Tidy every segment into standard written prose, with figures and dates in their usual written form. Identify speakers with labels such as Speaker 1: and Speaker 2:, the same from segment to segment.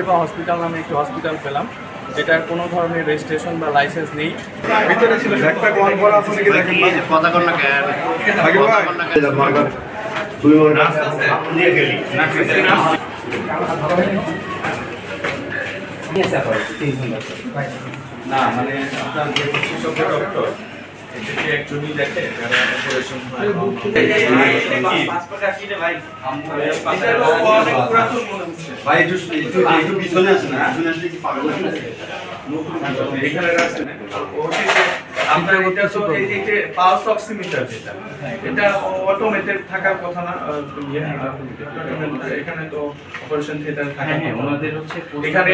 Speaker 1: সেবা হসপিটাল নামে একটি হসপিটাল পেলাম, যেটার কোনো ধরনের রেজিস্ট্রেশন বা লাইসেন্স নেই।
Speaker 2: ভিতরে ছিল একটা কোন বড় আছে নাকি দেখেন না
Speaker 3: কথা কর না কেন
Speaker 2: আগে ভাই
Speaker 3: তুই ওর রাস্তা আছে নিয়ে গেলি না
Speaker 1: না মানে আপনার যে বিশেষজ্ঞ ডক্টর এটাকে একজনই দেখে যারা অপারেশন হয়।
Speaker 3: ভাই একটু পিছনে আসে না পিছনে আসলে কি পাবে
Speaker 1: এখানে রাখছেন আপনার এটা তো এই যে পালস অক্সিমিটার যেটা এটা অটোমেটেড থাকার কথা না। এখানে তো অপারেশন থিয়েটার থাকে না, ওনাদের হচ্ছে এখানে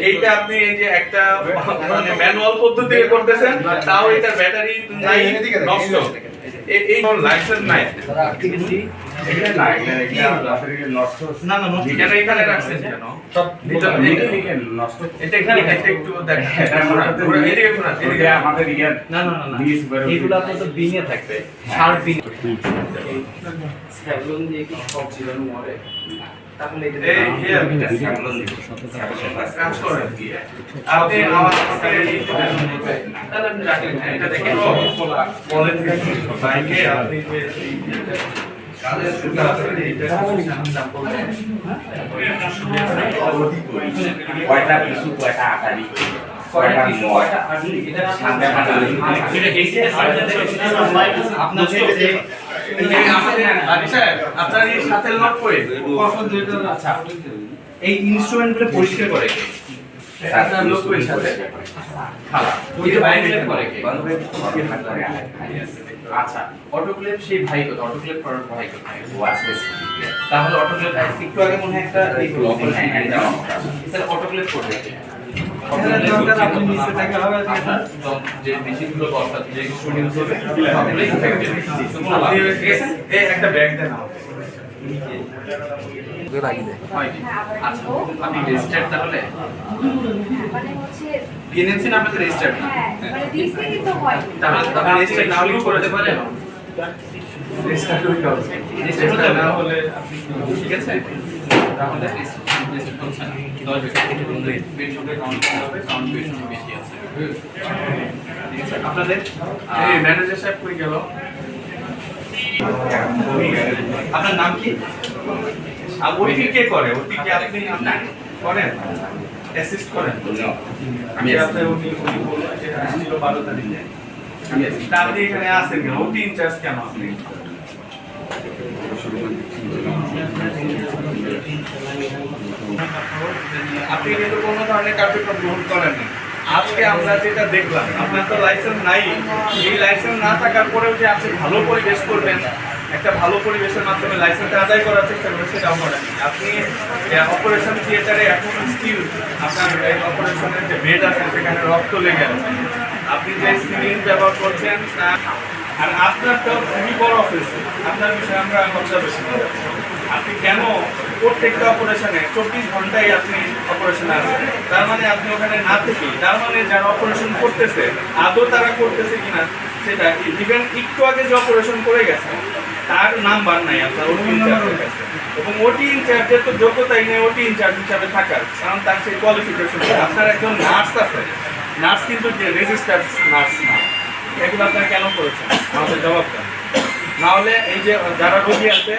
Speaker 1: এইটা আপনি এই যে একটা মানে ম্যানুয়াল পদ্ধতিতে করতেছেন, তাও এটা ব্যাটারি নাই, নষ্ট। এই লাইসেন্স নাই না না এখানে এখানে রাখছেন কেন? এটা এখানে একটু দেখেন আমাদের না না না এগুলো আপনাদের বিনে থাকবে, সার বিন স্যাভলন দিয়ে কি সব জীবাণু মরে, তাহলে কাজ করেন আপনি আমার তাহলে আপনি রাখেন এটা দেখেন বলেন বাইকে আপনি কাজের সুবিধা আছে এটা
Speaker 3: কয়টা পিছু কয়টা আকারি কয়টা কয়টা আকারি এটা সামনে আকারি এটা এসে
Speaker 1: আপনার যে আপনার এই সাথে লক করে আচ্ছা এই ইনস্ট্রুমেন্টগুলো পরিষ্কার করে কে? আপনার লোক করে সাথে খালা ওইটা বাইরে করে কে? আচ্ছা অটোক্লেভ সেই ভাই কত অটোক্লেভ করার ভাই কত তাহলে অটোক্লেভ একটু আগে মনে হয় একটা এই গ্লোবাল হ্যান্ড দেওয়া স্যার অটোক্লেভ করবে কে? আপনি নিচে থেকে হবে যে মেশিনগুলো অর্থাৎ যে স্টুডিওস হবে সবগুলোই ইনফেক্টেড। এই একটা ব্যাগ দেন আমাকে আচ্ছা আপনি রেজিস্টার্ড তাহলে
Speaker 4: মানে হচ্ছে
Speaker 1: বিএনসি নামে তো রেজিস্টার্ড না
Speaker 4: মানে দিছে কিন্তু হয়
Speaker 1: তাহলে আপনি রেজিস্টার্ড না হলেও করতে পারেন। রেজিস্টার্ড হতে হবে, রেজিস্টার্ড না হলে আপনি ঠিক আছে তাহলে রেজিস্টার্ড করছেন 10 বেড সংখ্যা কাউন্ট করতে হবে, কাউন্ট বেড সংখ্যা বেশি আছে ঠিক আছে। আপনাদের এই ম্যানেজার সাহেব কই গেল? আপনার নাম কি? আর ওটি কে করে? ওটি কি আপনি করেন? অ্যাসিস্ট করেন? আমি আপনার উনি বললেন যে আসছিল 12 তারিখে আমি অ্যাসিস্ট আপনি এখানে আছেন কেন? ওটি ইনচার্জ কেন আপনি? আপনি কিন্তু কোনো ধরনের কার্যক্রম গ্রহণ করেন না। আজকে আমরা যেটা দেখলাম আপনার তো লাইসেন্স নাই, এই লাইসেন্স না থাকার পরেও যে আপনি ভালো পরিবেশ করবেন, একটা ভালো পরিবেশের মাধ্যমে লাইসেন্স আদায় করার চেষ্টা করবেন সেটাও করেন। আপনি অপারেশন থিয়েটারে এখন স্টিল আপনার অপারেশনের যে বেড আছে সেখানে রক্ত লেগে আছে, আপনি যে সিরিঞ্জ ব্যবহার করছেন আর আপনার তো খুবই বড় অফিস, আপনার বিষয়ে আমরা অবজারভেশন করব। আপনি কেন প্রত্যেকটা অপারেশনে 24 ঘন্টায় আপনি অপারেশনে আছেন? তার মানে আপনি ওখানে না থেকেই, তার মানে যারা অপারেশন করতেছে আদৌ তারা করতেছে কিনা সেটা ইভেন একটু আগে যে অপারেশন করে গেছে তার নাম্বার নাই আপনার ওটি ইনচার্জের কাছে, এবং ওটি ইনচার্জের তো যোগ্যতাই নেই ওটি ইনচার্জ হিসাবে থাকার, কারণ তার সেই কোয়ালিফিকেশন। আপনার একজন নার্স আছে, নার্স কিন্তু যে রেজিস্টার্ড নার্স না, এগুলো আপনারা কেন করেছেন আমাদের জবাবটা? না হলে এই যে যারা রোগী আছে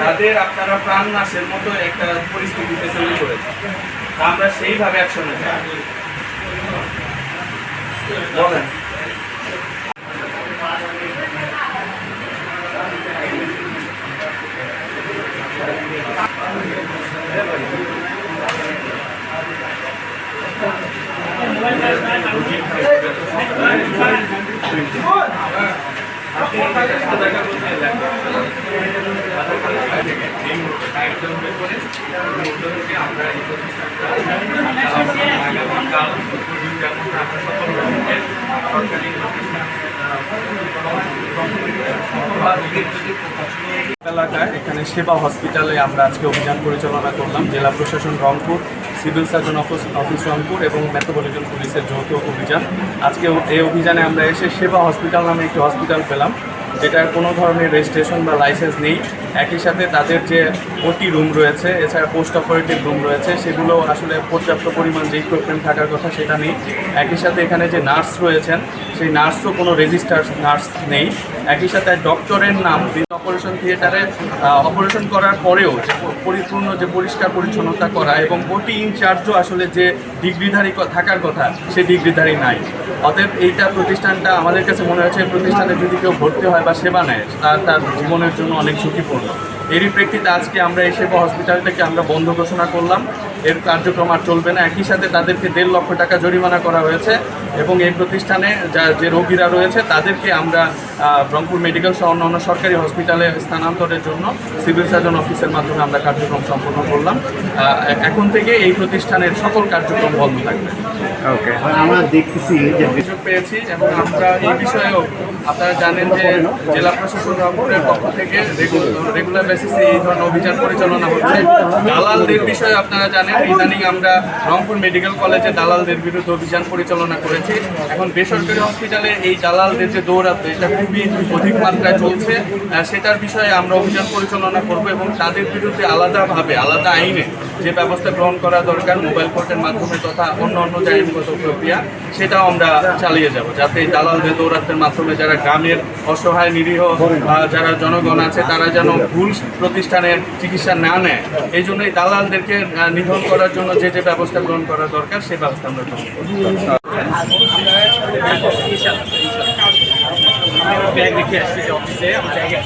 Speaker 1: তাদের আপনারা প্রাণ নাশের মতো একটা পরিস্থিতিতে তৈরি করেছেন, আমরা সেইভাবে অ্যাকশনে যাই। বলেন এলাকায় এখানে সেবা হসপিটালে আমরা আজকে অভিযান পরিচালনা করলাম। জেলা প্রশাসন Rangpur, civil surgeon office Rangpur এবং মেট্রোপলিটন পুলিশের যৌথ অভিযান। আজকে এই অভিযানে আমরা এসে সেবা হসপিটাল নামে একটি হসপিটাল পেলাম, যেটার কোনো ধরনের রেজিস্ট্রেশন বা লাইসেন্স নেই। একই সাথে তাদের যে ওটি রুম রয়েছে, এছাড়া পোস্ট অপারেটিভ রুম রয়েছে, সেগুলো আসলে পর্যাপ্ত পরিমাণ যে ইকুইপমেন্ট থাকার কথা সেটা নেই। একই সাথে এখানে যে নার্স রয়েছেন, সেই নার্সও কোনো রেজিস্টার্ড নার্স নেই। একই সাথে ডক্টরের নাম অপারেশন থিয়েটারে অপারেশন করার পরেও যে পরিপূর্ণ যে পরিষ্কার পরিচ্ছন্নতা করা এবং ওটি ইনচার্জও আসলে যে ডিগ্রিধারী থাকার কথা সে ডিগ্রিধারী নাই। অতএব এইটা প্রতিষ্ঠানটা আমাদের কাছে মনে হচ্ছে এই প্রতিষ্ঠানে যদি কেউ ভর্তি হয় বা সেবা নেয় তার জীবনের জন্য অনেক ঝুঁকিপূর্ণ। এরই প্রেক্ষিতে আজকে আমরা এই সেবা হসপিটালটাকে আমরা বন্ধ ঘোষণা করলাম, এর কার্যক্রম আর চলবে না। একই সাথে তাদেরকে 1.5 লক্ষ টাকা জরিমানা করা হয়েছে এবং এই প্রতিষ্ঠানে যে রোগীরা রয়েছে তাদেরকে আমরা রংপুর মেডিকেল সহ অন্যান্য সরকারি হসপিটালে স্থানান্তরের জন্য সিভিল সার্জন অফিসের মাধ্যমে আমরা কার্যক্রম সম্পন্ন করলাম। এখন থেকে এই প্রতিষ্ঠানের সকল কার্যক্রম বন্ধ থাকবে।
Speaker 2: ওকে,
Speaker 5: আমরা দেখতেছি যে
Speaker 1: অভিযোগ পেয়েছি এবং আমরা এই বিষয়েও আপনারা জানেন যে জেলা প্রশাসন রংপুরের পক্ষ থেকে রেগুলার বেসিসে এই ধরনের অভিযান পরিচালনা হচ্ছে। দালালদের বিষয়ে আপনারা জানেন ইদানিং আমরা রংপুর মেডিকেল কলেজে দালালদের বিরুদ্ধে অভিযান পরিচালনা করেছি। এখন বেসরকারি হসপিটালে এই দালালদের যে দৌরাত্ম্য এটা খুবই অধিক মাত্রায় চলছে, সেটার বিষয়ে আমরা অভিযান পরিচালনা করব এবং তাদের বিরুদ্ধে আলাদাভাবে আলাদা আইনে যে ব্যবস্থা গ্রহণ করা দরকার মোবাইল কোর্টের মাধ্যমে তথা অন্য অন্য যে আইনগত প্রক্রিয়া সেটাও আমরা চালিয়ে যাব, যাতে এই দালালদের দৌরাত্মের মাধ্যমে যারা গ্রামের অসহায় নিরীহ যারা জনগণ আছে তারা যেন ভুল প্রতিষ্ঠানের চিকিৎসা না নেয়। এই জন্য এই দালালদেরকে নিধন করার জন্য যে যে ব্যবস্থা গ্রহণ করা দরকার সেই ব্যবস্থা আমরা গ্রহণ করব।
Speaker 6: ব্যাগ রেখে আসছি যে অফিসে আমার ব্যাগে